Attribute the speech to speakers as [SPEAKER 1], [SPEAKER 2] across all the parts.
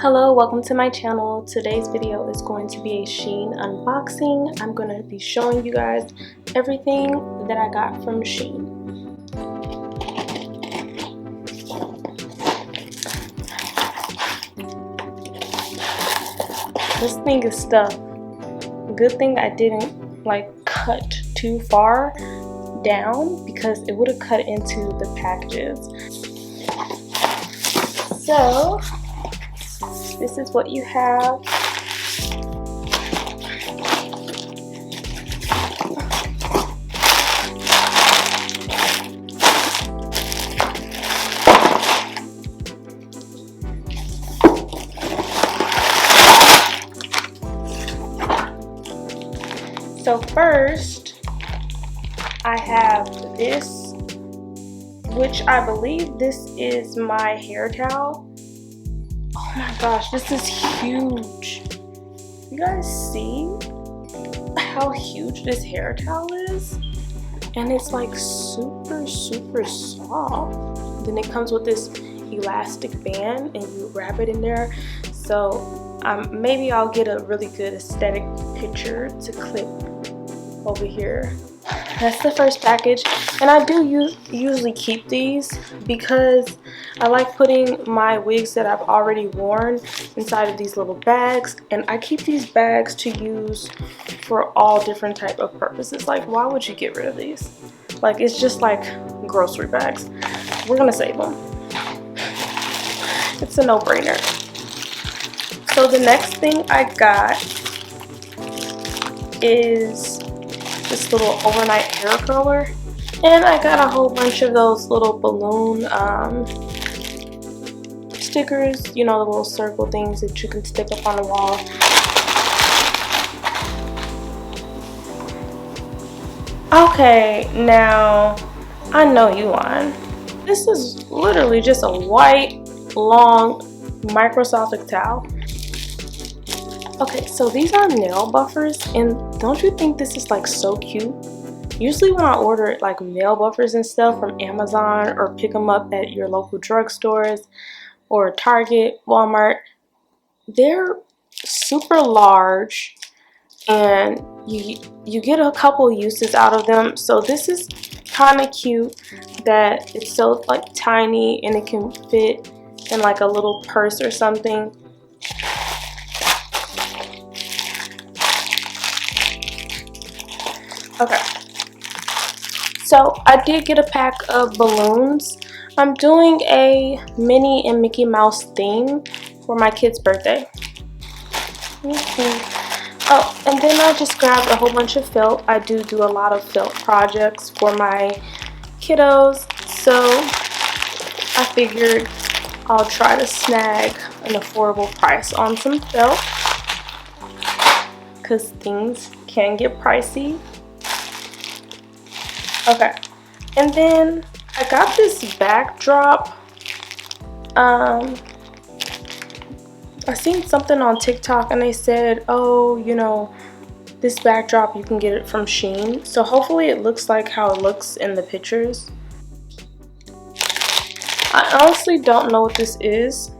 [SPEAKER 1] Hello, welcome to my channel. Today's video is going to be a Shein unboxing. I'm going to be showing you guys everything that I got from Shein. This thing is stuffed. Good thing I didn't cut too far down because it would have cut into the packages. So this is what you have. So first, I have this, which I believe this is my hair towel. Oh my gosh, this is huge. You guys see how huge this hair towel is? And it's like super soft. Then it comes with this elastic band and you wrap it in there. So maybe I'll get a really good aesthetic picture to clip over here. That's the first package, and I do usually keep these because I like putting my wigs that I've already worn inside of these little bags, and I keep these bags to use for all different type of purposes. Like, why would you get rid of these? Like, it's just like grocery bags. We're gonna save them. It's a no-brainer. So the next thing I got is this little overnight hair curler, and I got a whole bunch of those little balloon stickers, you know, the little circle things that you can stick up on the wall. Okay, now I know you lying. This is literally just a white long microscopic towel. Okay, so these are nail buffers, and don't you think this is like so cute? Usually when I order like nail buffers and stuff from Amazon or pick them up at your local drugstores or Target, Walmart, they're super large and you get a couple uses out of them. So this is kind of cute that it's so like tiny and it can fit in like a little purse or something. Okay, so I did get a pack of balloons. I'm doing a Minnie and Mickey Mouse theme for my kid's birthday. Oh, and then I just grabbed a whole bunch of felt. I do a lot of felt projects for my kiddos, so I figured I'll try to snag an affordable price on some felt because things can get pricey. Okay, and then I got this backdrop. I seen something on TikTok and they said, oh, you know, this backdrop you can get it from Shein. So hopefully it looks like how it looks in the pictures. I honestly don't know what this is.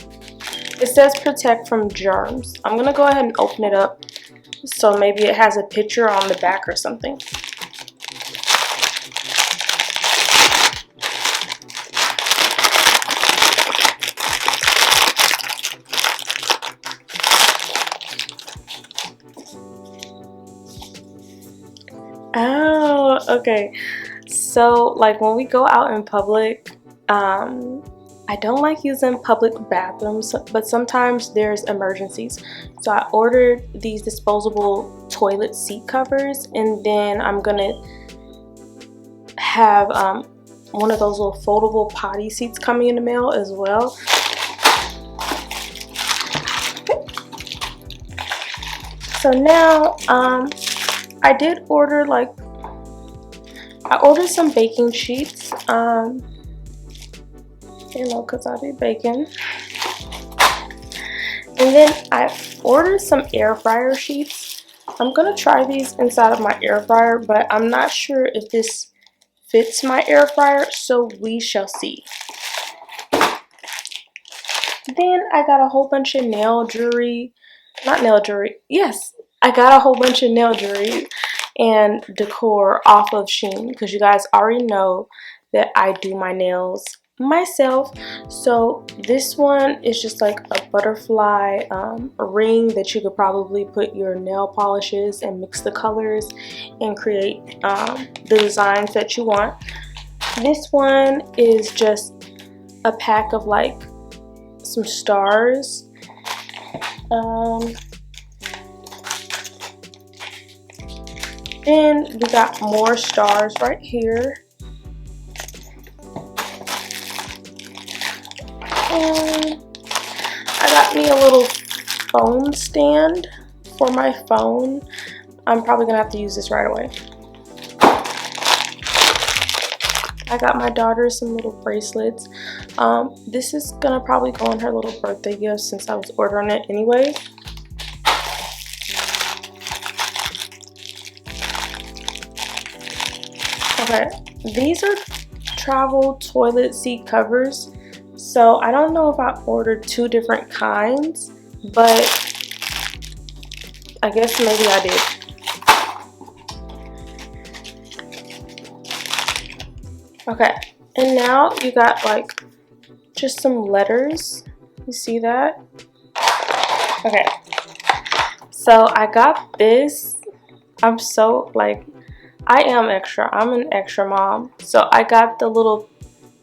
[SPEAKER 1] It says protect from germs. I'm gonna go ahead and open it up so maybe it has a picture on the back or something. Oh, okay. So like when we go out in public, I don't like using public bathrooms, but sometimes there's emergencies. So I ordered these disposable toilet seat covers, and then I'm gonna have one of those little foldable potty seats coming in the mail as well. So now I did order I ordered some baking sheets, you know, because I be baking. And then I ordered some air fryer sheets. I'm gonna try these inside of my air fryer, but I'm not sure if this fits my air fryer, so we shall see. Then I got a whole bunch of nail jewelry. Not nail jewelry. Yes, I got a whole bunch of nail jewelry and decor off of Shein because you guys already know that I do my nails myself. So this one is just like a butterfly ring that you could probably put your nail polishes and mix the colors and create the designs that you want. This one is just a pack of like some stars. Then we got more stars right here. And I got me a little phone stand for my phone. I'm probably gonna have to use this right away. I got my daughter some little bracelets. This is gonna probably go on her little birthday gift since I was ordering it anyway. Okay, these are travel toilet seat covers. So I don't know if I ordered two different kinds, but I guess maybe I did. Okay, and now you got like just some letters. You see that? Okay, so I got this. I'm so like, I am extra. I'm an extra mom. So I got the little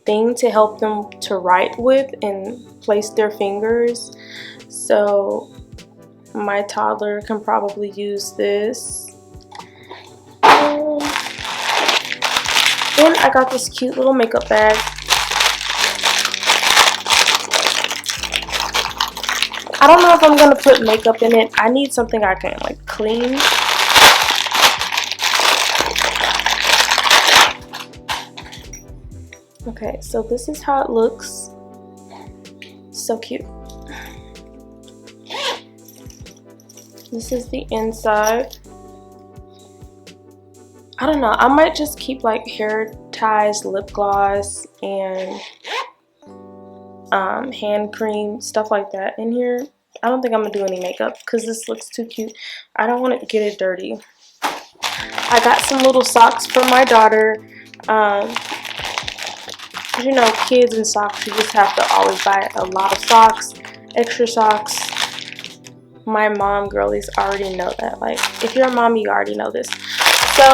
[SPEAKER 1] thing to help them to write with and place their fingers. So my toddler can probably use this. Then I got this cute little makeup bag. I don't know if I'm gonna put makeup in it. I need something I can like clean. Okay, so this is how it looks. So cute. This is the inside. I don't know. I might just keep like hair ties, lip gloss, and hand cream, stuff like that in here. I don't think I'm gonna do any makeup because this looks too cute. I don't want to get it dirty. I got some little socks for my daughter. You know, kids and socks, you just have to always buy a lot of socks, extra socks. My mom girlies already know that. Like, if you're a mommy, you already know this. So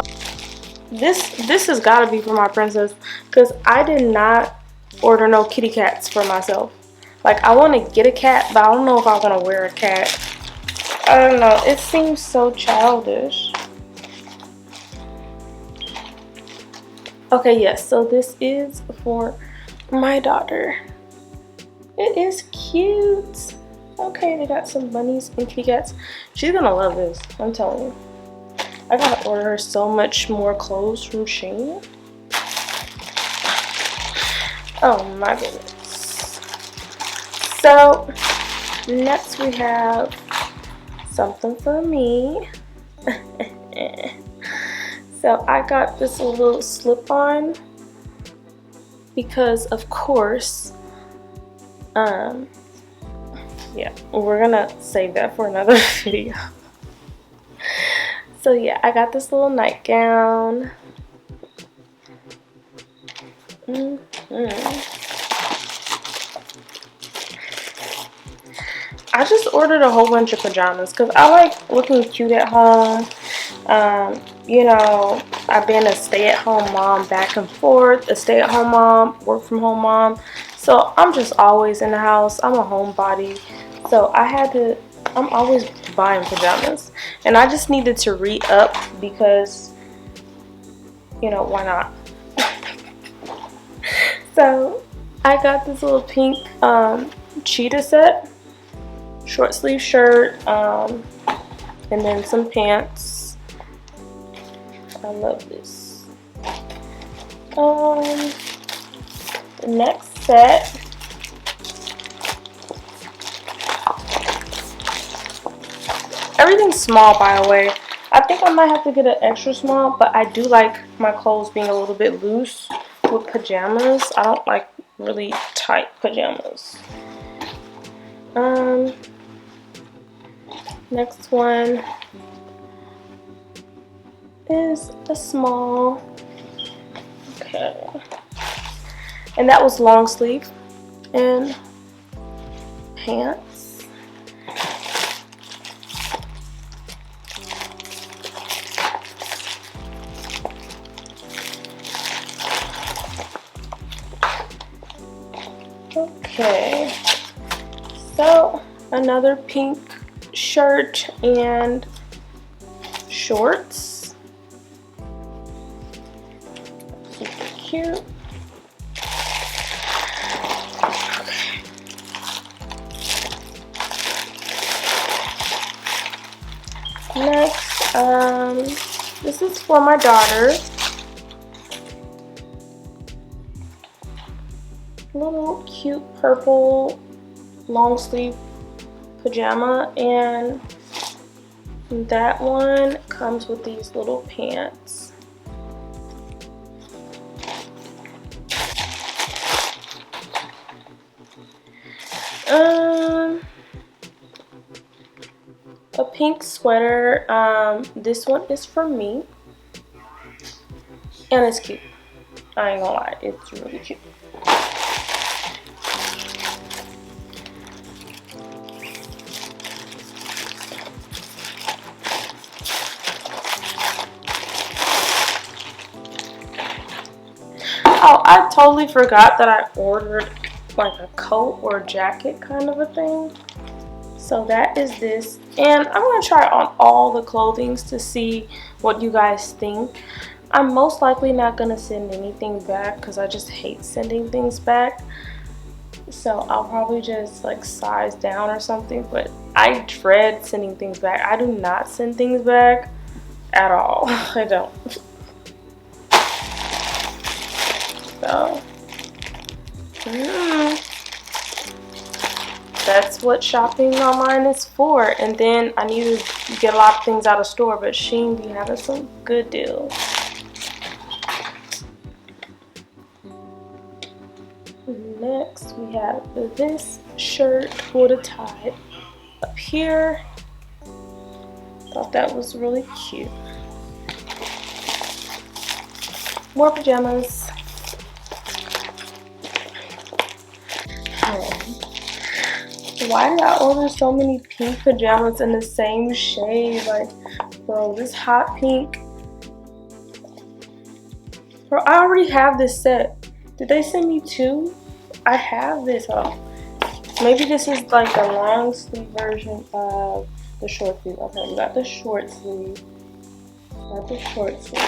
[SPEAKER 1] this has got to be for my princess because I did not order no kitty cats for myself. Like, I want to get a cat, but I don't know if I want to wear a cat. I don't know. It seems so childish. Okay, yes, so this is for my daughter. It is cute. Okay, they got some bunnies and kitty cats. She's gonna love this, I'm telling you. I gotta order her so much more clothes from Shein. Oh my goodness. So, next we have something for me. So I got this little slip-on because of course, yeah, we're gonna save that for another video. So yeah, I got this little nightgown. I just ordered a whole bunch of pajamas because I like looking cute at home. You know, I've been a stay-at-home mom back and forth, a stay-at-home mom, work-from-home mom. So I'm just always in the house. I'm a homebody. So I'm always buying pajamas. And I just needed to re-up because, you know, why not? So I got this little pink cheetah set, short sleeve shirt, and then some pants. I love this. The next set, everything's small, by the way. I think I might have to get an extra small, but I do like my clothes being a little bit loose with pajamas. I don't like really tight pajamas. Next one is a small. Okay. And that was long sleeve and pants. Okay, so another pink shirt and shorts. Super cute. Next, this is for my daughter. Little cute purple long sleeve pajama, and that one comes with these little pants. A pink sweater. This one is for me, and it's cute. I ain't gonna lie, it's really cute. Oh, I totally forgot that I ordered like a coat or a jacket kind of a thing. So that is this, and I'm going to try on all the clothings to see what you guys think. I'm most likely not going to send anything back because I just hate sending things back. So I'll probably just like size down or something, but I dread sending things back. I do not send things back at all. I don't. So that's what shopping online is for. And then I need to get a lot of things out of store, but Shein be having some good deals. Next we have this shirt with a tie up here. Thought that was really cute. More pajamas. Why did I order so many pink pajamas in the same shade? Like, bro, this hot pink. Bro, I already have this set. Did they send me two? I have this. Oh, maybe this is like the long sleeve version of the short sleeve. Okay, we got the short sleeve. Got the short sleeve.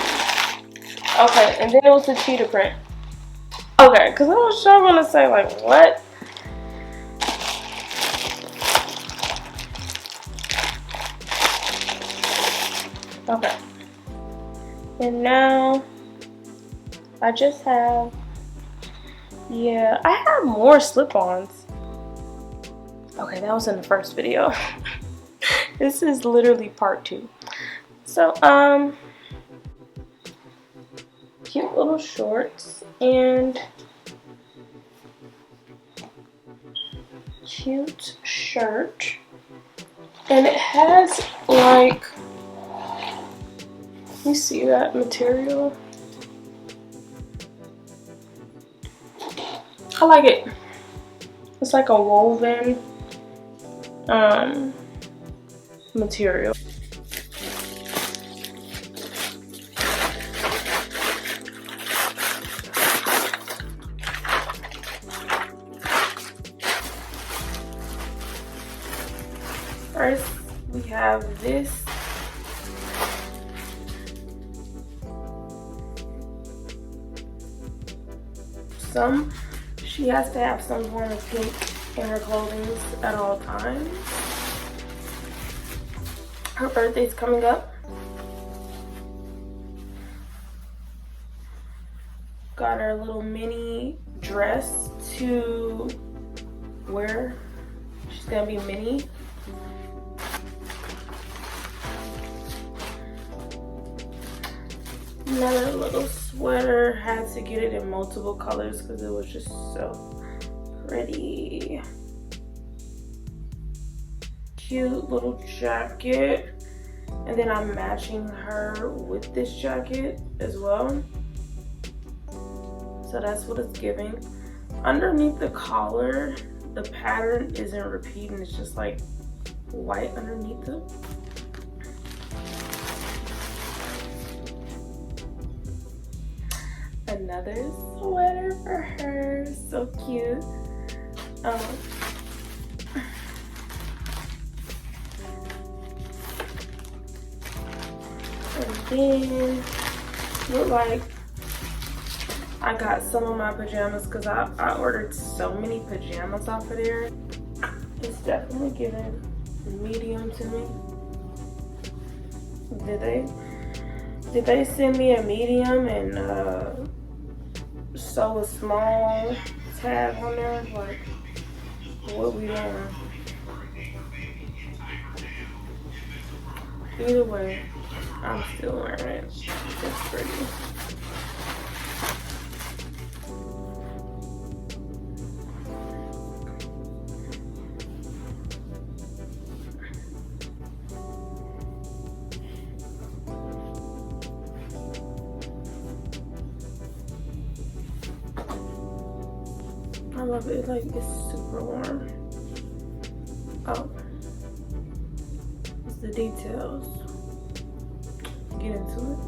[SPEAKER 1] Okay, and then it was the cheetah print. Okay, because I was sure going to say, like, what? Okay, and now I just have, yeah, I have more slip-ons. Okay, that was in the first video. This is literally part 2. So, cute little shorts and cute shirt, and it has like, you see that material? I like it. It's like a woven material. First, we have this. She has to have some form of pink in her clothing at all times. Her birthday's coming up. Got her little mini dress to wear. She's gonna be mini. Another little sweater. Had to get it in multiple colors because it was just so pretty. cute little jacket. And then I'm matching her with this jacket as well. So that's what it's giving. Underneath the collar, the pattern isn't repeating. It's just like white underneath it. Another sweater for her. So cute. And then look like I got some of my pajamas because I ordered so many pajamas off of there. It's definitely giving medium to me. Did they send me a medium and sew a small tag on there? Like, what we doing? Either way, I'm still wearing it. It's pretty. I love it. Like, it's super warm. Oh, it's the details. Get into it.